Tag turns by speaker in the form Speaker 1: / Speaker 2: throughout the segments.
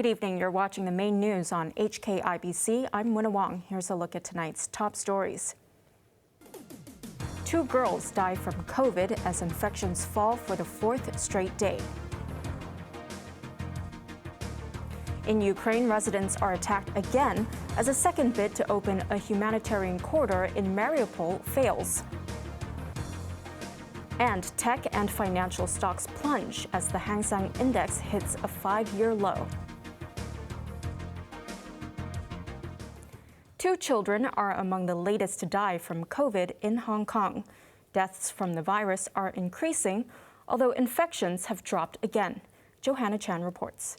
Speaker 1: Good evening. You're watching the main news on HKIBC. I'm Wynna Wong. Here's a look at tonight's top stories. 2 girls die from COVID as infections fall for the 4th straight day. In Ukraine, residents are attacked again as a second bid to open a humanitarian corridor in Mariupol fails. And tech and financial stocks plunge as the Hang Seng Index hits a 5-year low. 2 children are among the latest to die from COVID in Hong Kong. Deaths from the virus are increasing, although infections have dropped again. Johanna Chan reports.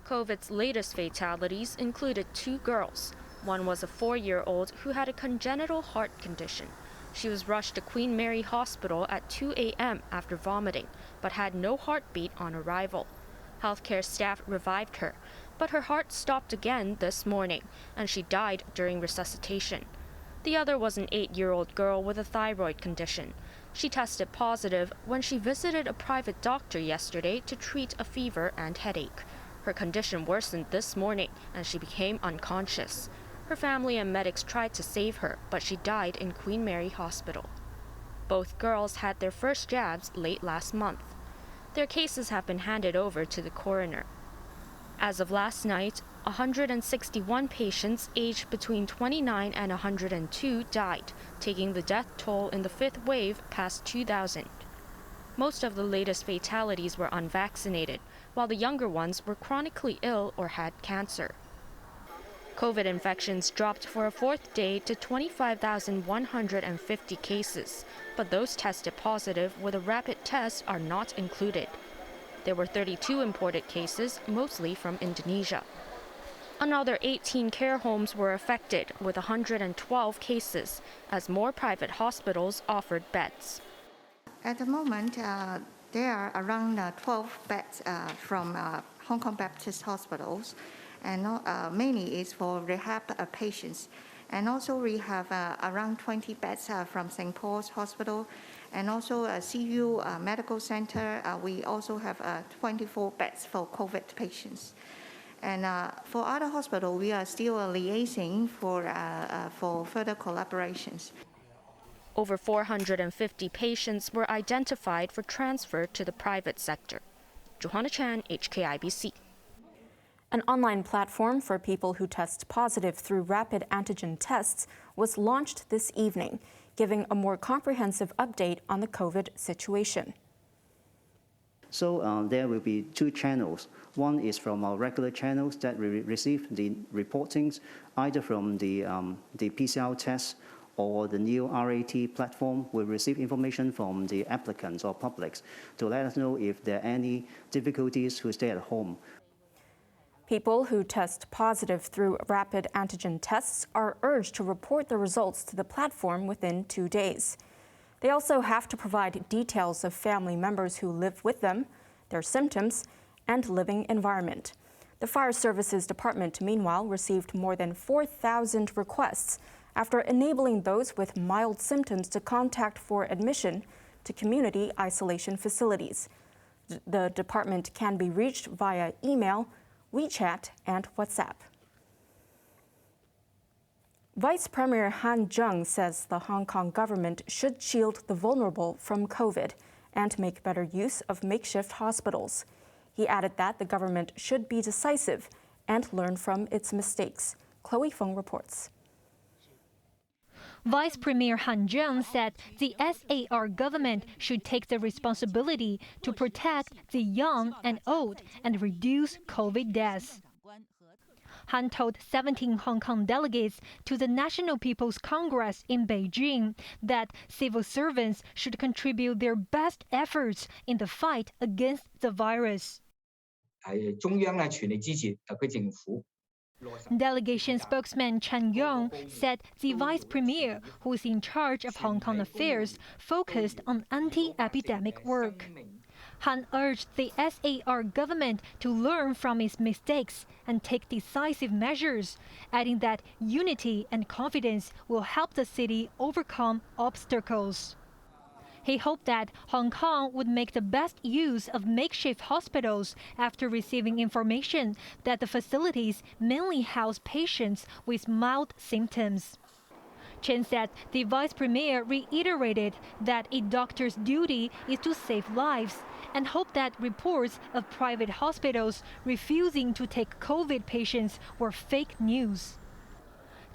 Speaker 2: COVID's latest fatalities included 2 girls. One was a 4-year-old who had a congenital heart condition. She was rushed to Queen Mary Hospital at 2 a.m. after vomiting, but had no heartbeat on arrival. Healthcare staff revived her, but her heart stopped again this morning, and she died during resuscitation. The other was an 8-year-old girl with a thyroid condition. She tested positive when she visited a private doctor yesterday to treat a fever and headache. Her condition worsened this morning, and she became unconscious. Her family and medics tried to save her, but she died in Queen Mary Hospital. Both girls had their first jabs late last month. Their cases have been handed over to the coroner. As of last night, 161 patients aged between 29 and 102 died, taking the death toll in the 5th wave past 2,000. Most of the latest fatalities were unvaccinated, while the younger ones were chronically ill or had cancer. COVID infections dropped for a 4th day to 25,150 cases, but those tested positive with a rapid test are not included. There were 32 imported cases, mostly from Indonesia. Another 18 care homes were affected, with 112 cases, as more private hospitals offered beds.
Speaker 3: At the moment, there are around 12 beds from Hong Kong Baptist hospitals, and mainly is for rehab patients. And also we have around 20 beds from St. Paul's Hospital, and also CU Medical Center. We also have 24 beds for COVID patients. And for other hospitals, we are still liaising for further collaborations.
Speaker 2: Over 450 patients were identified for transfer to the private sector. Johanna Chan, HKIBC.
Speaker 1: An online platform for people who test positive through rapid antigen tests was launched this evening, giving a more comprehensive update on the COVID situation.
Speaker 4: So there will be 2 channels. One is from our regular channels that we receive the reportings, either from the PCR tests or the new RAT platform. We receive information from the applicants or publics to let us know if there are any difficulties who stay at home.
Speaker 1: People who test positive through rapid antigen tests are urged to report the results to the platform within 2 days. They also have to provide details of family members who live with them, their symptoms, and living environment. The Fire Services Department, meanwhile, received more than 4,000 requests after enabling those with mild symptoms to contact for admission to community isolation facilities. The department can be reached via email, WeChat, and WhatsApp. Vice Premier Han Zheng says the Hong Kong government should shield the vulnerable from COVID and make better use of makeshift hospitals. He added that the government should be decisive and learn from its mistakes. Chloe Feng reports.
Speaker 5: Vice Premier Han Zheng said the SAR government should take the responsibility to protect the young and old and reduce COVID deaths. Han told 17 Hong Kong delegates to the National People's Congress in Beijing that civil servants should contribute their best efforts in the fight against the virus. Delegation spokesman Chan Yong said the vice premier, who is in charge of Hong Kong affairs, focused on anti-epidemic work. Han urged the SAR government to learn from its mistakes and take decisive measures, adding that unity and confidence will help the city overcome obstacles. He hoped that Hong Kong would make the best use of makeshift hospitals after receiving information that the facilities mainly house patients with mild symptoms. Chen said the vice premier reiterated that a doctor's duty is to save lives and hoped that reports of private hospitals refusing to take COVID patients were fake news.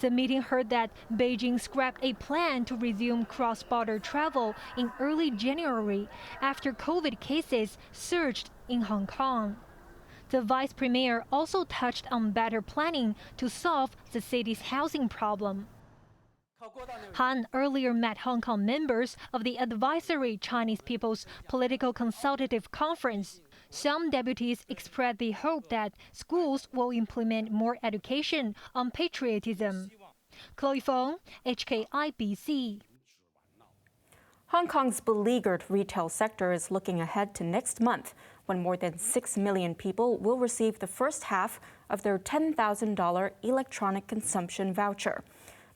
Speaker 5: The meeting heard that Beijing scrapped a plan to resume cross-border travel in early January after COVID cases surged in Hong Kong. The vice premier also touched on better planning to solve the city's housing problem. Han earlier met Hong Kong members of the advisory Chinese People's Political Consultative Conference. Some deputies expressed the hope that schools will implement more education on patriotism. Chloe Fong, HKIBC.
Speaker 1: Hong Kong's beleaguered retail sector is looking ahead to next month, when more than 6 million people will receive the first half of their $10,000 electronic consumption voucher.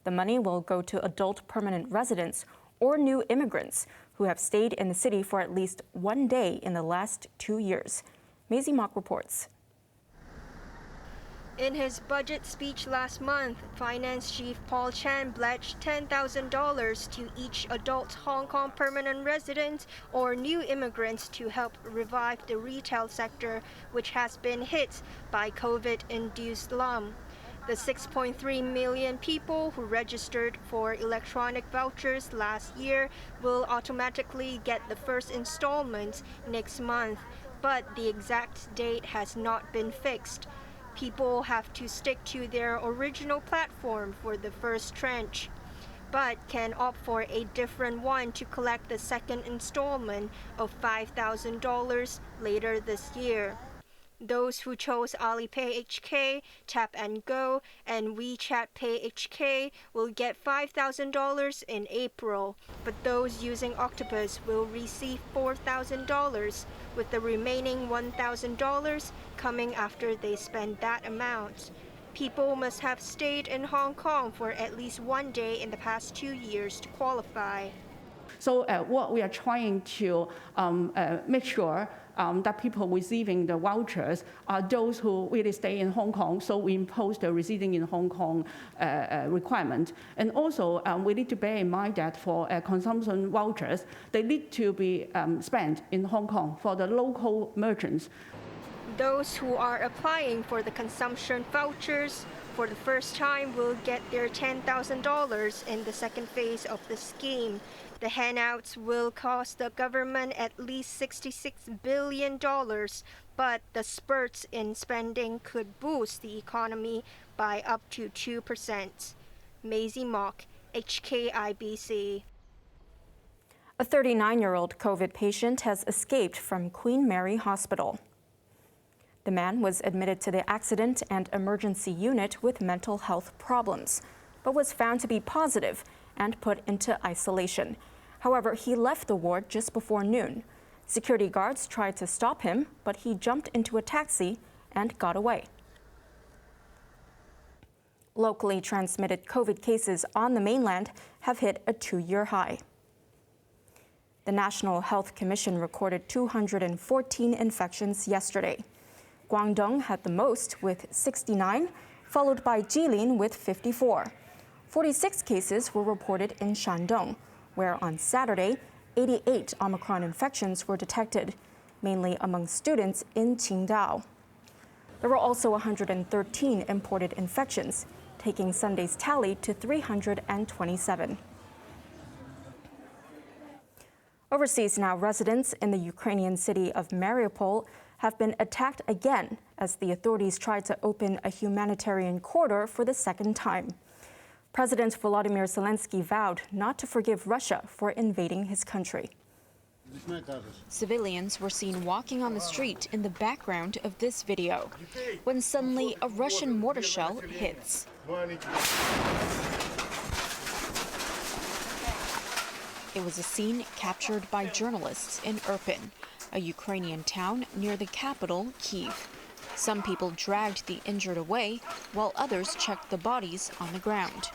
Speaker 1: The money will go to adult permanent residents or new immigrants who have stayed in the city for at least one day in the last 2 years. Maisie Mock reports.
Speaker 6: In his budget speech last month, Finance Chief Paul Chan pledged $10,000 to each adult Hong Kong permanent resident or new immigrants to help revive the retail sector, which has been hit by COVID-induced slump. The 6.3 million people who registered for electronic vouchers last year will automatically get the first installment next month, but the exact date has not been fixed. People have to stick to their original platform for the first tranche, but can opt for a different one to collect the second installment of $5,000 later this year. Those who chose Alipay HK, Tap and Go, and WeChat Pay HK will get $5,000 in April, but those using Octopus will receive $4,000, with the remaining $1,000 coming after they spend that amount. People must have stayed in Hong Kong for at least one day in the past 2 years to qualify.
Speaker 7: So what we are trying to make sure that people receiving the vouchers are those who really stay in Hong Kong, so we impose the residing in Hong Kong requirement. And also, we need to bear in mind that for consumption vouchers, they need to be spent in Hong Kong for the local merchants.
Speaker 6: Those who are applying for the consumption vouchers for the first time will get their $10,000 in the second phase of the scheme. The handouts will cost the government at least $66 billion, but the spurts in spending could boost the economy by up to 2%. Maisie Mock, HKIBC.
Speaker 1: A 39-year-old COVID patient has escaped from Queen Mary Hospital. The man was admitted to the accident and emergency unit with mental health problems, but was found to be positive and put into isolation. However, he left the ward just before noon. Security guards tried to stop him, but he jumped into a taxi and got away. Locally transmitted COVID cases on the mainland have hit a 2-year high. The National Health Commission recorded 214 infections yesterday. Guangdong had the most with 69, followed by Jilin with 54. 46 cases were reported in Shandong, where on Saturday, 88 Omicron infections were detected, mainly among students in Qingdao. There were also 113 imported infections, taking Sunday's tally to 327. Overseas now, residents in the Ukrainian city of Mariupol have been attacked again as the authorities tried to open a humanitarian corridor for the second time. President Volodymyr Zelensky vowed not to forgive Russia for invading his country.
Speaker 8: Civilians were seen walking on the street in the background of this video when suddenly a Russian mortar shell hits. It was a scene captured by journalists in Irpin, a Ukrainian town near the capital, Kyiv. Some people dragged the injured away, while others checked the bodies on the ground.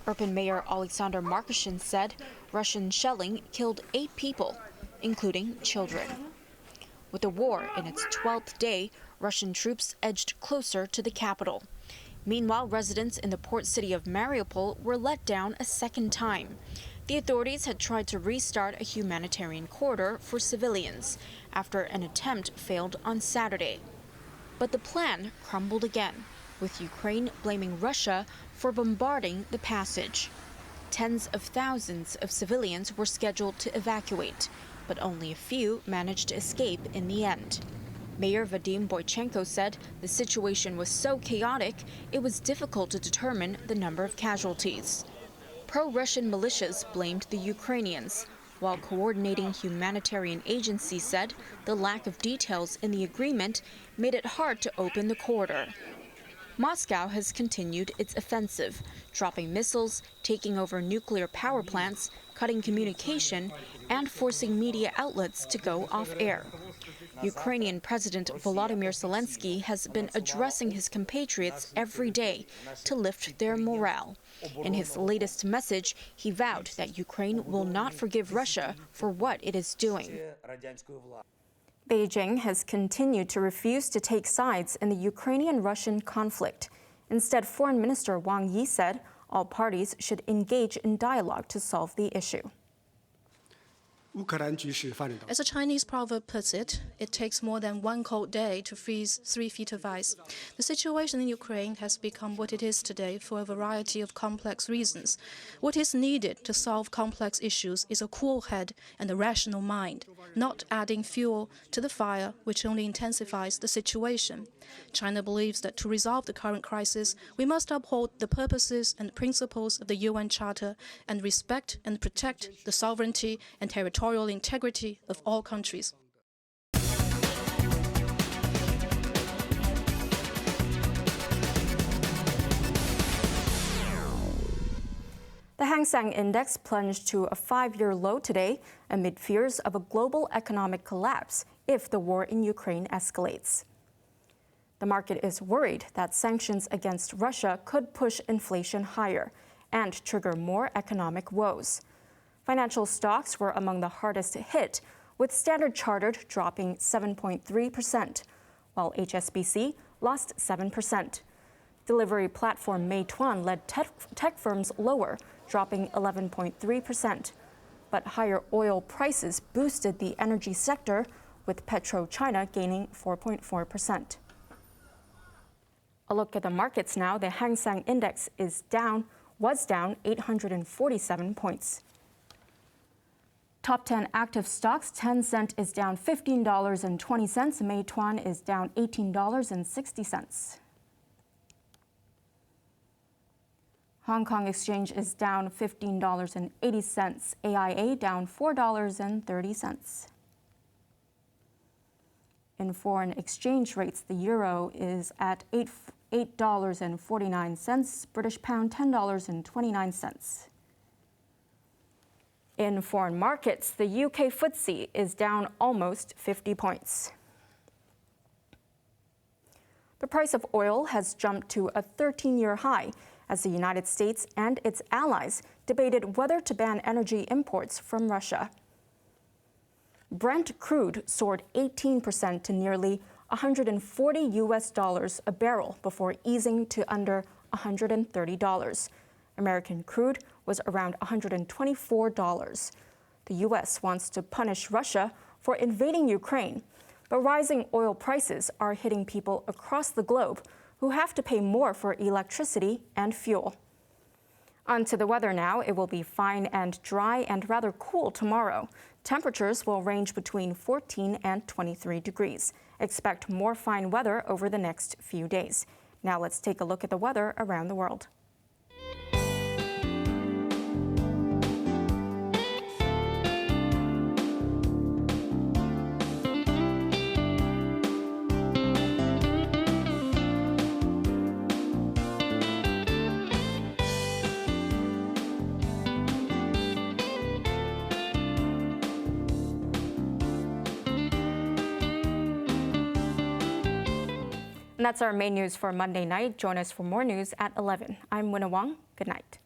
Speaker 8: Irpin Mayor Alexander Markashin said Russian shelling killed 8 people, including children. With the war in its 12th day, Russian troops edged closer to the capital. Meanwhile, residents in the port city of Mariupol were let down a second time. The authorities had tried to restart a humanitarian corridor for civilians after an attempt failed on Saturday. But the plan crumbled again, with Ukraine blaming Russia for bombarding the passage. Tens of thousands of civilians were scheduled to evacuate, but only a few managed to escape in the end. Mayor Vadim Boychenko said the situation was so chaotic, it was difficult to determine the number of casualties. Pro-Russian militias blamed the Ukrainians, while coordinating humanitarian agencies said the lack of details in the agreement made it hard to open the corridor. Moscow has continued its offensive, dropping missiles, taking over nuclear power plants, cutting communication, and forcing media outlets to go off-air. Ukrainian President Volodymyr Zelensky has been addressing his compatriots every day to lift their morale. In his latest message, he vowed that Ukraine will not forgive Russia for what it is doing.
Speaker 1: Beijing has continued to refuse to take sides in the Ukrainian-Russian conflict. Instead, Foreign Minister Wang Yi said all parties should engage in dialogue to solve the issue.
Speaker 9: As the Chinese proverb puts it, it takes more than one cold day to freeze 3 feet of ice. The situation in Ukraine has become what it is today for a variety of complex reasons. What is needed to solve complex issues is a cool head and a rational mind, not adding fuel to the fire, which only intensifies the situation. China believes that to resolve the current crisis, we must uphold the purposes and principles of the UN Charter and respect and protect the sovereignty and territorial integrity of all countries.
Speaker 1: The Hang Seng Index plunged to a 5-year low today amid fears of a global economic collapse if the war in Ukraine escalates. The market is worried that sanctions against Russia could push inflation higher and trigger more economic woes. Financial stocks were among the hardest hit, with Standard Chartered dropping 7.3%, while HSBC lost 7%. Delivery platform Meituan led tech firms lower, dropping 11.3%. But higher oil prices boosted the energy sector, with PetroChina gaining 4.4%. A look at the markets now. The Hang Seng Index was down 847 points. Top 10 active stocks, Tencent is down $15.20, Meituan is down $18.60. Hong Kong Exchange is down $15.80, AIA down $4.30. In foreign exchange rates, the euro is at $8.49, British pound $10.29. In foreign markets, the UK FTSE is down almost 50 points. The price of oil has jumped to a 13-year high as the United States and its allies debated whether to ban energy imports from Russia. Brent crude soared 18% to nearly $140 a barrel before easing to under $130. American crude was around $124. The U.S. wants to punish Russia for invading Ukraine, but rising oil prices are hitting people across the globe who have to pay more for electricity and fuel. On to the weather now. It will be fine and dry and rather cool tomorrow. Temperatures will range between 14 and 23 degrees. Expect more fine weather over the next few days. Now let's take a look at the weather around the world. And that's our main news for Monday night. Join us for more news at 11. I'm Wynna Wong. Good night.